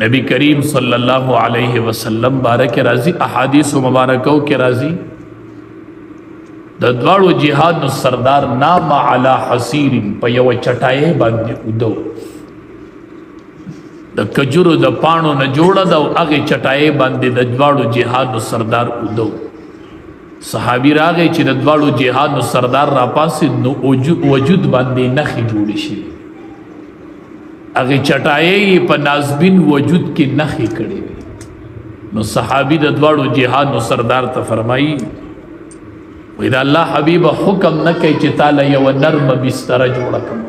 نبی کریم صلی اللہ علیہ وسلم بارک راضی احادیث و مبارکو کے راضی د دوارو جہاد نو سردار نام علی حسیر په یو چټای باندې ودو د کجورو د پانو نه جوړه دا هغه چټای باندې د دوارو جهاد نو سردار ودو صحابی راغی چې د دوارو جهاد نو سردار را پاسې نو وجود باندې نخې جوړې شي هغه چټای په نازبین وجود کې نخې کړې وي نو صحابی د دوارو جهاد نو سردار ته فرمایي وی دا اللہ حبیب حکم نکی چی تالا یو نرم بستر جوڑا کم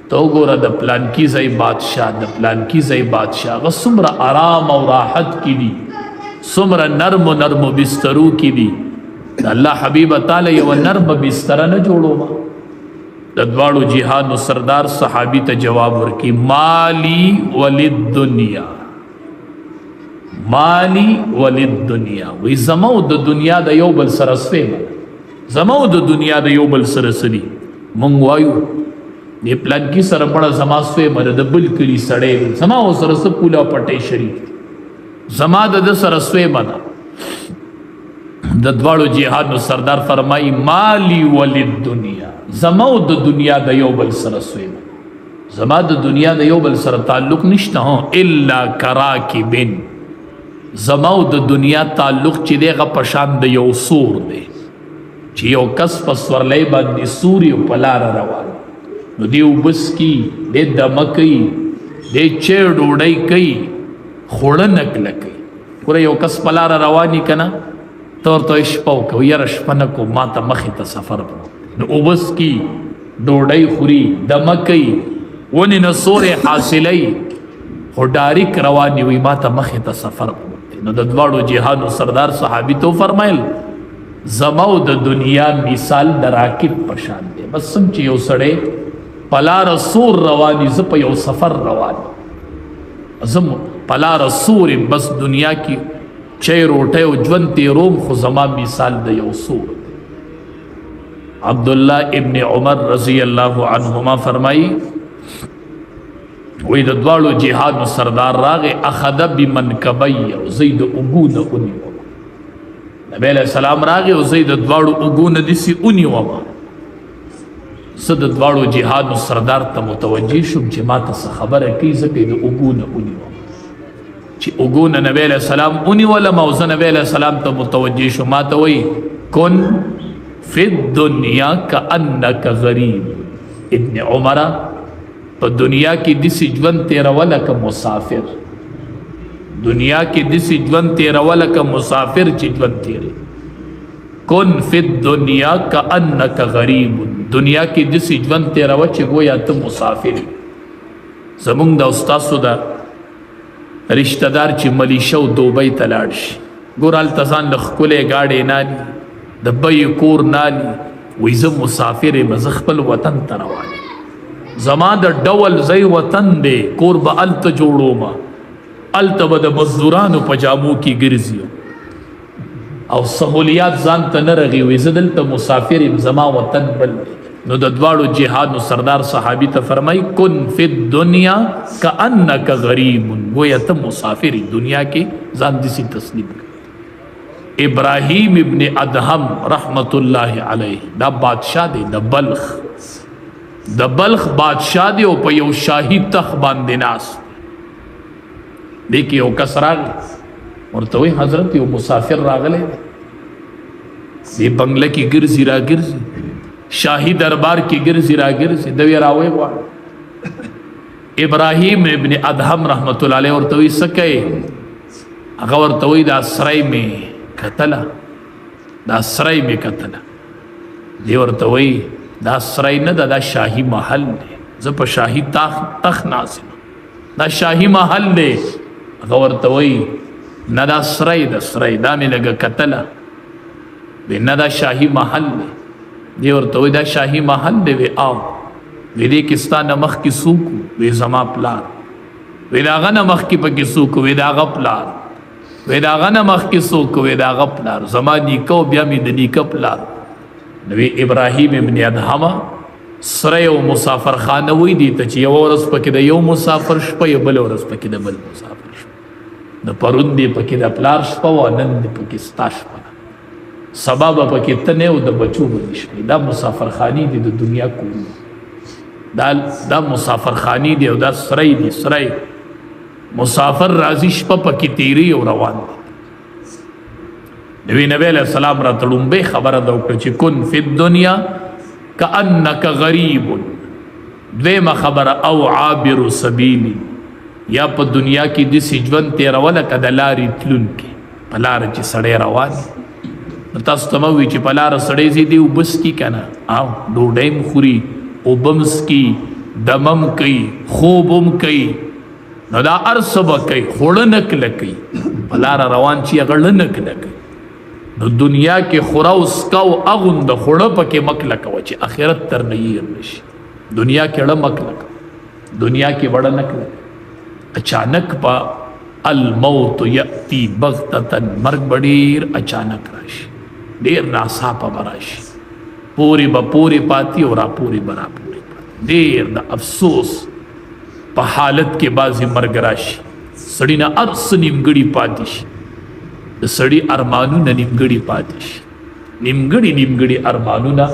تو گورا دا پلان کی زی بادشاہ دا پلان کی زی بادشاہ غا سمر آرام و راحت کی دی سمر نرم بسترو کی دی دا اللہ حبیب تالا یو نرم بستر نہ جوڑو ما دا دوارو جہاد و سردار صحابی تا جواب ورکی مالی وللدنیا مالی وللدنیا وی زمو د دنیا د یو بل سره سویم زمو د دنیا د یو بل سره سری مونږ وایو دی پلان کی سره بڑا زما سویم د بل کلی سړی زما سره سره پولا پټې شریک زما د سره سویم د دواړو جهاد نو سردار فرمای مالی وللدنیا زمو د دنیا د یو بل سره سویم زما د دنیا د یو بل سره تعلق نشته الا کراکبن زماو د دنیا تعلق چې دیغه پشان د یو سور دی چې یو کس په سورلی باندې سور یو په لاره روان نو دی اوبس کی دی دمه کوي دی چیر ډوډۍ کوي خوړه نکله کوي ګوره یو کس په لاره رواني که نه ته ورته شپه وکړه یاره شپه نه کوم ما ته مخې ته سفر نو اوبس کی ډوډۍ خوري دمه کوي ونې نه سورې حاصلوي خو ډاریک رواني وي ما ته مخې ته سفر نو د دوارو جهاد سردار صحابی تو فرمایل زمو د دنیا مثال د راکب پشان دی بس څنګه چې یو سړی پلار سور رواني ز په یو سفر رواني زم پلار سور بس دنیا کی چای روټه او ژوند تیروم خو زما مثال د یو سور عبدالله ابن عمر رضی الله عنهما فرمایي وی د دوالو جهاد نو سردار راغی اخذ بمنکبی او زید اگون اونی وما نبی علیہ السلام راغی او زید دوالو اگون دیسی اونی وما صد دوالو جهاد نو سردار تا متوجه شم چی ما تا خبر کی زکی د اگون اونی وما چی اگون نبی علیہ السلام اونی ولا موزا نبی علیہ السلام تا متوجه شم ما تا وی کن فی الدنیا کانک غریب ابن عمرہ په دنیا کې دسی ژوند تیروله که مسافر دنیا کې دسی ژوند تیروله که مسافر چې ژوند تیری کن فی الدنیا کانک غریب دنیا کې دسی ژوند تیروه چې گویا ته مسافر زمونږ د استاسو دا رشتہ دار چې ملیشه او دوبۍ ته لاړ شي ګور هلته ځان له ښکلې گاډۍ نالي د بیې کور نالي وایي زه مسافر یم زه خپل وطن ته روان زما د ډول زی وطن دی کور به الته جوړو ما الته به د مزدورانو په جامو کې ګرځي او سهولیات ځان ته نه رغي وي زه دلته مسافر یم زما وطن بل نو د دواړو جهاد نو سردار صحابي ته فرمایي کن فی الدنیا کانک غریب گویا ته مسافر دنیا کې ځان دسی تسلیم کړي ابراهیم ابن ادهم رحمت الله علیه دا بادشاہ دی د بلخ بادشاہ دی او په یو شاہی تخت باندې ناس دیکھ یو کس راغلی ورته وی حضرت یو مسافر راغلی دی بنگله کې ګرځي را ګرځي شاہی دربار کې ګرځي را ګرځي دوی راوي غواړي ابراهیم ابن ادهم رحمت الله علیه ورته وی سکه هغه ورته وی دا سرای می کتله دا سرای می کتله دی ورته وی دا سرای نه دا شاہی محل دی زه په شاہی تخت ناست دا شاہی محل دی هغه ورته وی نه دا سرای دا مې لږه کتله وی نه دا شاہی محل دی دی ورته وی دا شاہی محل دی وی آو وی دی کې ستا نه مخکې څوک وی زما پلار وی د هغه نه مخکې پکې څوک وی د هغه پلار وی د هغه نه مخکې څوک وی د هغه پلار زما نیکه او بیا مې د نیکه پلار نبی ابراهیم ابن ادهم سره یو مسافر خانه وی دی ته چې یو ورځ پکې د یو مسافر شپه یو بل ورځ پکې د بل مسافر شپه د پرون دی پکې د پلار شپه و نن دی پکې ستا شپه سبا به پکې ته نه او د بچو به شپې دا مسافر خانی دی د دنیا کورونه دا مسافر خانی دی او دا سرای دی سرای مسافر راځي شپه پکې تیری او روان دی نبی علیہ السلام را تړومبه خبره دا وکړه چې کن فی الدنیا کأنک غریب دویمه خبره او عابر سبیل یا په دنیا کې داسې ژوند تېروله که د لارې تلونکي په لاره چې سړی روان تاسو ته مه وي چې په لاره سړی ځي دی اوبه څکي که نه او ډوډۍ هم خوري اوبه هم څکي دم هم کوي خوب هم کوي نو دا هر څه به کوي خوړه نه کلکوي په لاره روان چې هغه ړه نه کلکوي نو دنیا کې خوره او څکه او اغونده خوړه پکې مه کلکوه چې آخرت تر نه هیر نشي دنیا کې ړه مه کلکوه دنیا کې وړه نه کلکوه اچانک با الموت یأتی بغتتن مرگ بډیر اچانک راشي ډیر ناڅاپه به راشي پوری به پوری پاتی او را پوری به را پوری پاتی ډیر د افسوس په حالت کې بعضې مرګ راشي سړي نه هر څه نیمګړي پاتې شي د سړي ارمانونه نیمګړي پاتې شي نیمګړي ارمانونه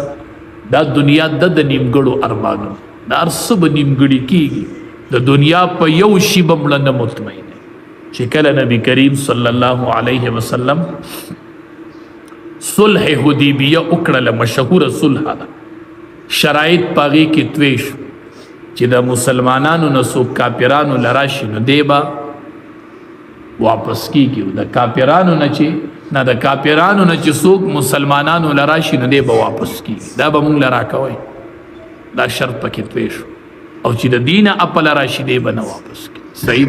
دا دنیا د نیمګړو ارمانونه دا هر څه به نیمګړي کېږي د دنیا په یو شي به مړه نه مطمئن چې کله نبی کریم صلی الله علیه وسلم صلح حدیبیه وکړله مشهوره صلح ده شرایط په هغې کې توی شو چې د مسلمانانو نه څوک کافرانو له راشي نو دی به واپس کېږي د کافرانو نه چې څوک مسلمانانو له راشي نو دی به واپس کېږي دا به مونږ له راکوئ دا شرط پکې توی شو او چې د دینه اپله راشي دی به نه واپس کېږي صحیح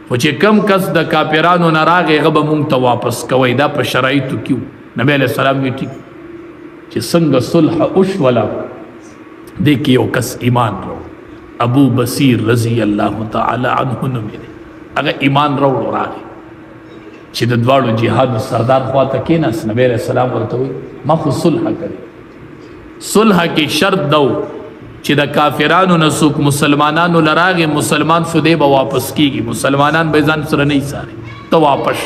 خو چې کم کس د کافرانو نه راغی هغه به مونږ ته واپس کوئ دا په شرایطو کې و نبی علیه السلام وی ټیک چې څنګه صلح وشوله دې کې یو کس ایمان راوړ ابو بصیر رضی الله تعالی عنه نوم یې هغه ایمان راوړو راغی چې د دواړو جهادو سردار خواته کېناست نبی علیه السلام ورته وایي ما خو صلح کړې صلح کې شرط دو چې د کافرانو نه څوک مسلمانانو له راغی مسلمان شو دی به واپس کېږي مسلمانان به ځان سره نه ایساري ته واپس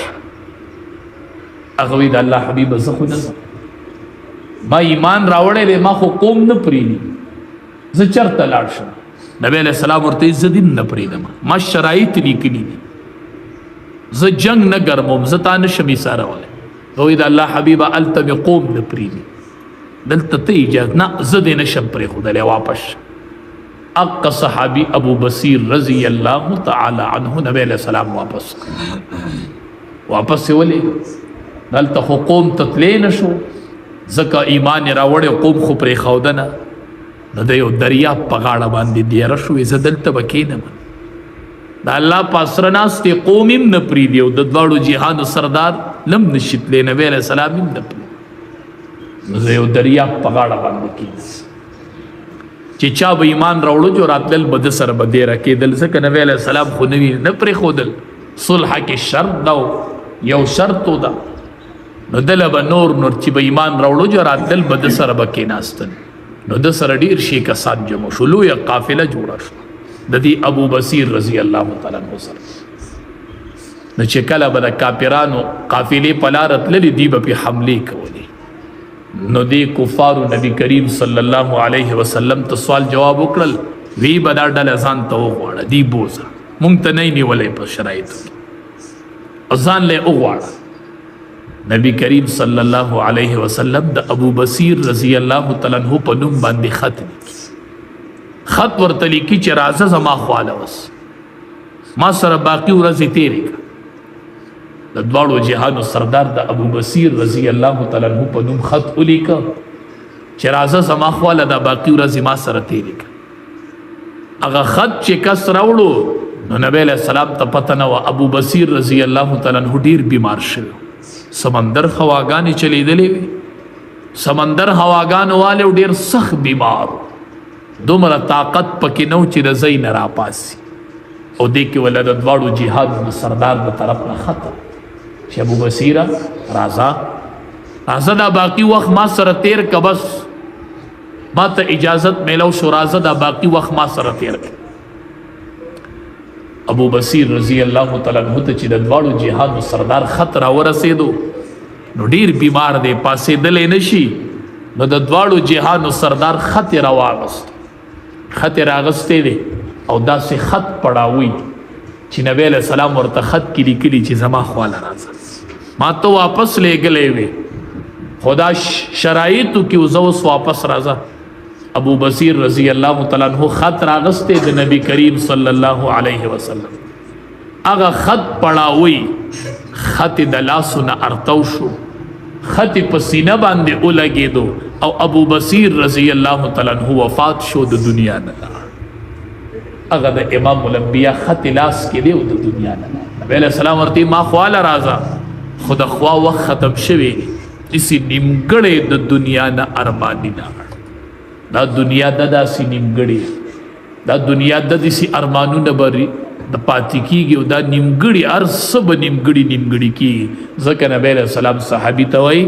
هغه وایي د الله حبیبه زه خو نه ځم ما ایمان راوړی دی ما خو قوم نه پرېږدي زه چېرته لاړ شم نبی علیه السلام ورته وایي زه دین نه پرېږدم ما شرایط لیکلي دي زه جنگ نه ګرموم زه تا نه شم ایسارولی هغه وایي د الله حبیبه هلته مې قوم نه پرېږدي دلته ته اجازه نه زه دې نشم پرېښودلی واپس اقا صحابي ابو بصیر رضی الله تعالی عنه نبی علیہ السلام واپس یې ولېږه دلته خو قوم ته تللی نه شو ځکه ایمان یې راوړی قوم خو پرېښوده نه نو د یو دریاب په غاړه باندې دیره شوې زه دلته به کښېنم د الله په اسره ناستې قوم هم نه پرېږدي او د دواړو جهادو سردار لم نشي تللی نبی علیہ السلام هم نه پرېږدي نو زه یو دریاب په غاړه باندې کېناست چې چا به ایمان راوړو جو راتلل به د سره به دیره کېدل ځکه نبی علیه السلام خو نه وي نه پرېښودل صلح کې شرط ده یو شرط و ده نو دله به نور چې به ایمان راوړو جو راتلل به د سره به کېناستل نو د سره ډېر شي کسان جمع شو لویه قافله جوړه شوه د دې ابو بصیر رضی الله تعالی عنه سره نو چې کله به د کافرانو قافلې په لاره تللې دوی به پې حملې کولې نو دی کفارو نبی کریم صلی الله علیه وسلم ته سوال جواب وکړل وی به دا ډله ځان ته وغواړه دی بوزه مونږ ته نه نیولی په شرایطو کې ځان له وغواړه نبی کریم صلی الله علیه وسلم د ابو بصیر رضی الله تعالی عنہ په نوم باندې خط لیکي خط ورته لیکي چې راځه زما خواله وس ما سره باقي ورځې تېرې کړه د دواړو جهادو سردار د ابو بصیر رضی الله تعالی عنہ په نوم خط ولیکه چې راځه زما خواله دا باقي ورځې ما سره تېرې کړه هغه خط چې کس راوړو نو نبی علیه السلام ته پته نه وه ابو بصیر رضی الله تعالی عنہ ډېر بیمار شوی سمندر هواګانې چلیدلې وې سمندر هواګانو والی ډېر سخت بیمار دومره طاقت پکې نه و چې د ځای نه راپاسي او دې کې وله د دواړو جهادو د سردار د طرف نه خط چې ابو بصیره راځه دا باقي وخت ما سره تیر که بس ما ته اجازت میلو شو راځه دا باقی وخت ما سره تیر کړه. ابو بصیر رضی الله تعالی عنہ ته چې د دواړو جهاد سردار خط را ورسېدو نو ډیر بیمار دی پاسېدلی نشي نو د دواړو جهاد سردار خط را واغست خط راغستی دی او داسې خط پړاوی چې نبی علیہ السلام ورته خط کې لیکلي چې زما خواله راځه ما ته واپس لېږلی وې خدا شرایطو کې اوس واپس راځه. ابو بصیر رضی اللہ تعالیٰ عنہ خط راغستے د نبی کریم صلی اللہ علیہ وسلم اگا خط پڑاوی خط دلاسنا ارتو شو خط پسینہ باندے اولگے دو او ابو بصیر رضی اللہ تعالیٰ عنہ وفات شو د دنیا نلا اگا دا امام الانبیاء خط لاس کے دے د دنیا نلا. نبی علیہ السلام ورتی ما خوال رازا خدا خوا وقت ختم شوی اسی نمگڑے د دنیا نا ارمانی نا دا دنیا داسې نیمګړې دا دنیا داسې ارمانونه بری د پاتې کېږي او دا نیمګړي هر څه به نیمګړي کېږي. ځکه نبی علیہ السلام صحابي ته وایي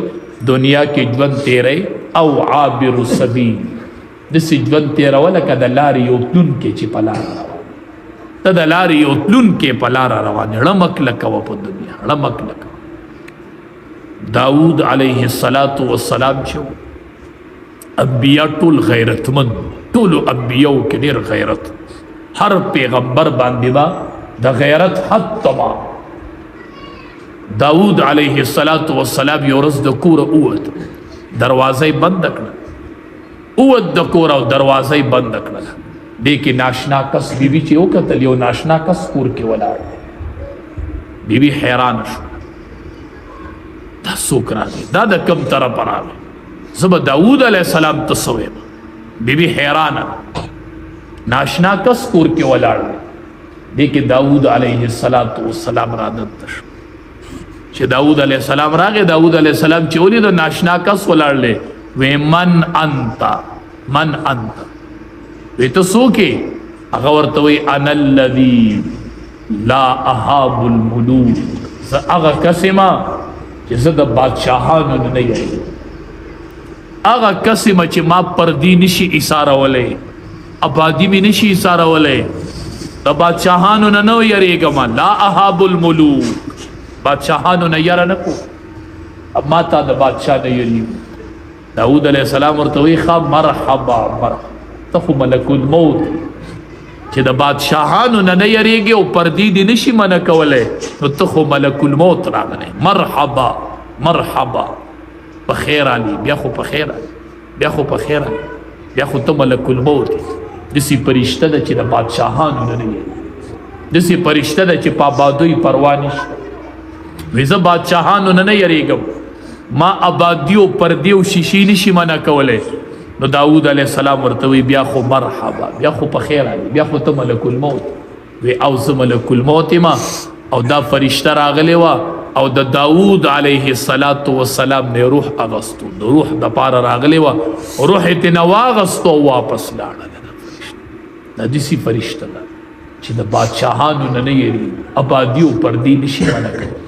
دنیا کې ژوند تیری او عابر السبیل داسې ژوند تیروه لکه د لارې یو تلونکی چې په لاره روان ته د لارې یو تلونکی په لاره روان ړمک لکوه په دنیا ړمک لکوه. داود علیه السلام چې انبیاء ټول غیرتمند ټول انبیاء کې ډېر غیرت هر پیغمبر باندې با د غیرت حد تمام. داود علیه السلام یو ورځ د کوره ووت دروازه یې بنده کړه ووت د کوره او دروازه یې بنده کړله دې کې ناشنا کس بیبي چې وکتل یو ناشنا کس کور کې ولاړ بیبي حیرانه شوه دا څوک راغی دا د کوم طرف راغی زب داود علیہ السلام تصویم بی بی حیرانا ناشنا کس کور کے ولاڑ دیکھ داود علیہ السلام رادت تشو چھ داود علیہ السلام راگے داود علیہ السلام چولی دا ناشنا کس ولاڑ لے وی من انتا وی تو سوکے اغورتوی انا الذی لا احاب الملوک اغا کسما چھ زد بادشاہانو نہیں آئی آغا کسی ما چی ما پردی نشی اشارہ ولے آبادی میں نشی اشارہ ولے دا بادشاہانو ننو یری گما لا احاب الملوک بادشاہانو نیارا نکو اب ما تا دا بادشاہ نیریو. داود علیہ السلام ورطوی خواب مرحبا تخو ملک الموت چی دا بادشاہانو نیری گی و پردی دی نشی منکو ولے تخو ملک الموت راگنے مرحبا بخیر آلی بیا خو بخیر آلی بیا خو تو ملک الموت دسی پرشتہ دا چی دا بادشاہانو نرئی دسی پرشتہ دا چی پابادوی پروانش ویزا بادشاہانو نرئی گم ما آبادیو پردیو شیشی نشی منا کولے نو داود علیہ السلام ورطوی بیا خو مرحبا بیا خو بخیر آلی بیا خو تو ملک الموت وی اوز ملک الموت ما او دا فرشتہ راغلے وا او دا داود علیہ السلام نے روح اغسطو روح دا پارا راغلے وا روح تنوا اغسطو واپس لاڑا دا دیسی فرشتہ دا چی دا بادشاہانو ننیری آبادیو پردی نشی مانا کرو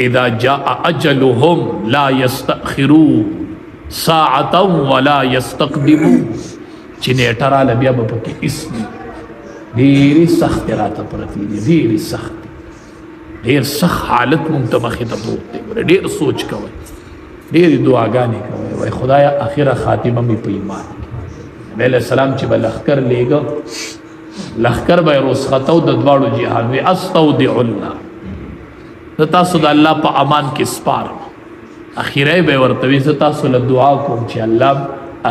اذا جاء اجلهم لا يستأخرون ساعتا ولا يستقدمون چی نیٹرا لبیا بپکی اسمی دیری سخت راتا پرتی دیری سخت ډیر سخت حالت منتمخی تا پروت دی ډیر سوچ کوي ډیر دعاګانې کوي وای خدایا اخره خاتمه می په ایمان نبی علیہ السلام چې بل لخر لېګو لخر به رسختو د دواړو جهان وی استودع الله د تاسو د الله په امان کې سپار اخیره به ورته زه تاسو له دعا کوم چې الله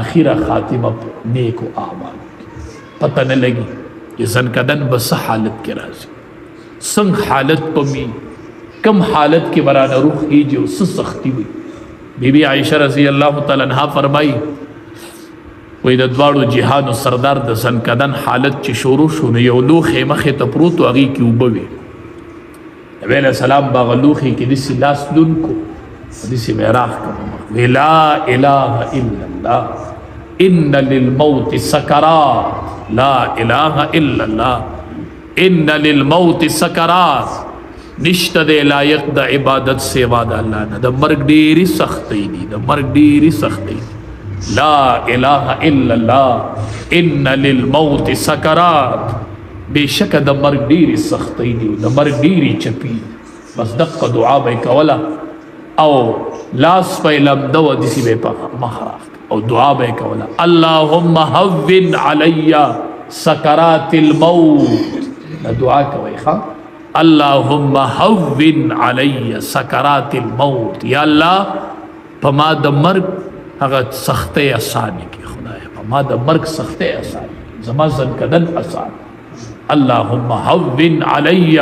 اخره خاتمه نیکو اعمال پتہ نه لګي چې ځن کدن بس حالت کې راځي سنگ حالت پمی کم حالت کی برانا روح ہی جو سختی ہوئی بی بی عائشہ رضی اللہ تعالیٰ عنہ فرمائی وی دا دوارو جہان و سردار دا زنکدن حالت چی شروع شونه یو لوخی مخی تپروتو اگی کی اوبوی نبی علیہ السلام باغ لوخی کی دیسی لاس لن کو دیسی میراخ کرو وی لا الہ الا اللہ ان للموت سکرات لا الہ الا اللہ ان للموت سکرات نشته د لایق د عبادت سیوا د الله نه د مرګ ډیری سختي دي د مرګ ډیری سختي لا الہ الا اللہ ان للموت سکرات، بے شک د مرګ ډیری سختۍ دي، د مرګ ډیری چپی. بس دقه دعا به کوله او لاس په لمده و دسی به په مخراف او دعا به کوله اللهم هون علی سکرات الموت. دا دعا کوي ښا اللهم هون علی سکرات الموت. یا الله په ما د مرګ هغه سختۍ آسان کی خدای، په ما د مرګ سختۍ آسان زما زنکدن آسان. اللهم هون علی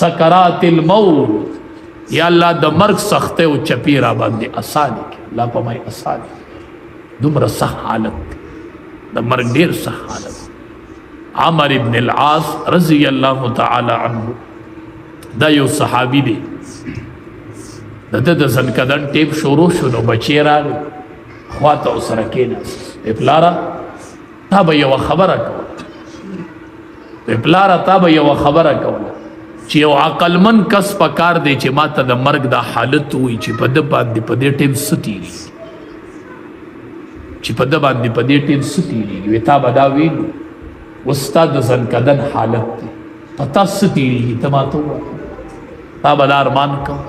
سکرات الموت. یا الله د مرګ سختۍ او چپی را باندې آسان کی الله په ما آسان. دومره سخت حالت د مرګ ډیر سخت حالت. عمر ابن العاص رضی الله تعالی عنه دا یو صحابی دی، د زنکدن ټیپ شروع شو نو بچی راغی خواته ورسره کېناست. پلاره تا به یوه خبره کوله، پلاره تا به یوه خبره کوله چې یو عقلمن کس په کار دی چې ما ته د مرګ دا حالت وایي چې په ده باندې په دې ټیم څه تېرېږي، چې په ده باندې په دې ټیم څه تېرېږي. وایي تا به دا ویلي اوس ستا د زنکدن حالت دی، په تا څه تېرېږي ته ما ته ووایه. تا به دا ارمان کوه،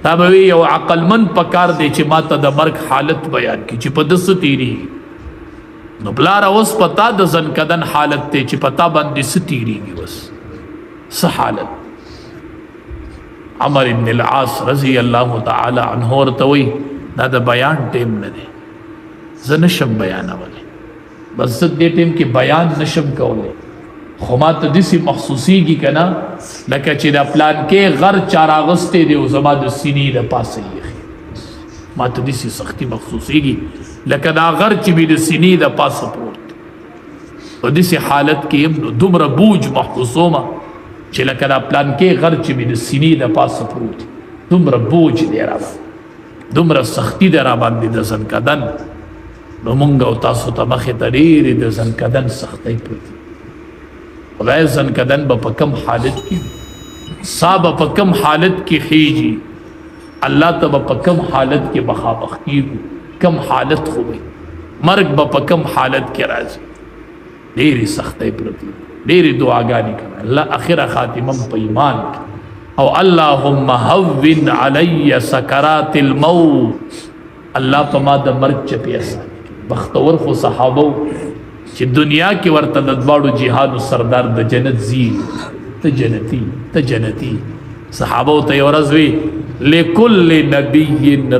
تا به وی یو عقلمن په کار دی چې ما ته د مرګ حالت بیان کړي چې په ده څه تېرېږي. نو پلاره اوس په تا د زنکدن حالت دی چې په تا باندې څه تېرېږي، اوس څه حالت. عمر ابن العاص رضی الله تعالی عنه ورته وی دا د بیان ټیم نه دی، زه نشم بیانولی، بس زه دې ټیم کې بیان نشم کولی، خو ما ته داسې محسوسیږي که نه لکه چې د پلانکې غر چا راغستی دی او زما د سینې د پاسه یخي. ما ته داسې سختي محسوسیږي لکه دا غر چې مې د سینې د پاسه پروت دی. په داسې حالت کې یم نو دومره بوج محسوسومه چې لکه دا پلانکې غر چې مې د سینې د پاسه پروت دی، دومره بوج دی را باندې، دومره سختي دی را باندې د زنکدن. نو مونږ او تاسو ته مخې ته ډېرې د زنکدن سختۍ پرتې. خدای زنکدن به په کم حالت کې، سا به په کم حالت کې خیږي، الله ته به په کم حالت کې مخامخ کېږو، کم حالت خو وي، مرګ به په کم حالت کې راځي. ډېرې سختۍ پرتې، ډېرې دعاګانې کوي الله اخره خاتمه په ایمان کې. او اللهم هون علی سکرات الموت. الله په ما د مرګ چپې آسان کړي. بختور خو صحابه چې دنیا کې ورته د دواړو جهادو سردار د جنت زیر، ته جنتی ته جنتی. صحابه ته یو ورځ وی لکل نبی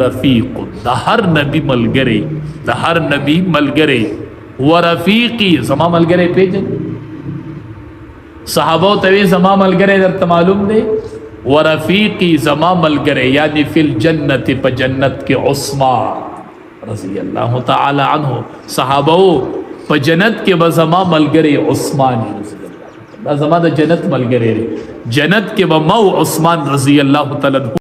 رفیق، د هر نبی ملګری، د هر نبی ملګری، ورفیقی زما ملګری پیژن. صحابه ته وی زما ملګری درته معلوم دی، ورفیقی زما ملګری یعنی فی الجنت په جنت کې عثمان رضی الله تعالی عنه. صحابه په جنت کې به زما ملګری عثمان رضی الله، دا زما د جنت ملګری دی، جنت کې به مو عثمان رضی الله تعالی عنه